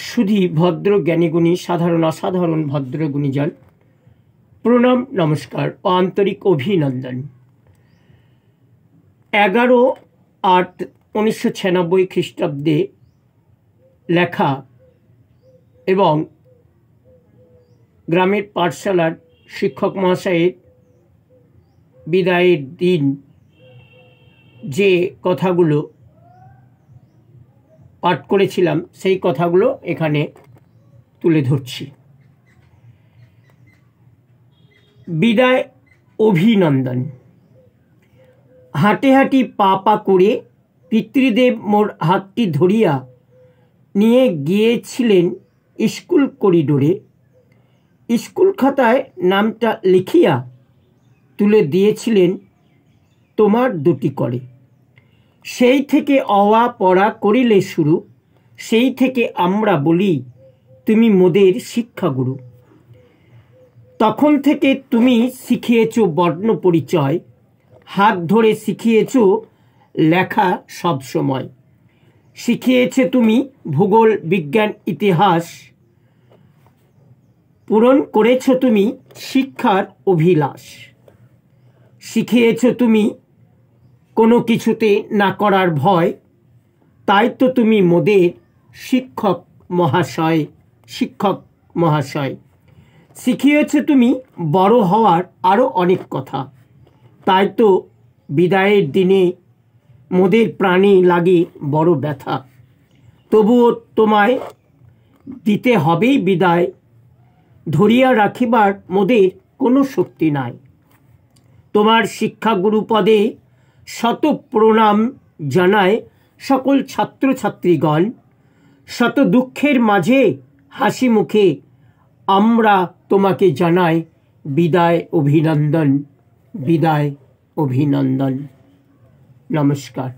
সুধী ভদ্র জ্ঞানীগুণী সাধারণ অসাধারণ ভদ্র গুণীজন, প্রণাম নমস্কার ও আন্তরিক অভিনন্দন। 11/8/1996 খ্রিস্টাব্দে লেখা এবং গ্রামের পাঠশালার শিক্ষক মহাশয়ের বিদায়ের দিন যে কথাগুলো পাঠ করেছিলাম সেই কথাগুলো এখানে তুলে ধরছি। বিদায় অভিনন্দন। হাঁটে হাঁটি পা পা করে পিতৃদেব মোর হাতটি ধরিয়া নিয়ে গিয়েছিলেন স্কুল করিডোরে। স্কুল খাতায় নামটা লিখিয়া তুলে দিয়েছিলেন তোমার দুটি করে। সেই থেকে অওয়া পড়া করিলে শুরু, সেই থেকে আমরা বলি তুমি মোদের শিক্ষাগুরু। তখন থেকে তুমি শিখিয়েছ বর্ণ পরিচয়, হাত ধরে শিখিয়েছ লেখা সব সময়। শিখিয়েছে তুমি ভূগোল বিজ্ঞান ইতিহাস, পূরণ করেছ তুমি শিক্ষার অভিলাষ। শিখিয়েছ তুমি কোনো কিছুতে না করার ভয়, তাই তো তুমি মোদের শিক্ষক মহাশয়। শিখিয়েছ তুমি বড় হওয়ার আরও অনেক কথা, তাই তো বিদায়ের দিনে মোদের প্রাণে লাগে বড় ব্যথা। তবুও তোমায় দিতে হবেই বিদায়, ধরিয়া রাখিবার মোদের কোনো শক্তি নাই। তোমার শিক্ষাগুরু পদে শত প্রণাম জানায় সকল ছাত্রছাত্রীগণ। শত দুঃখের মাঝে হাসি মুখে আমরা তোমাকে জানাই বিদায় অভিনন্দন, বিদায় অভিনন্দন। নমস্কার।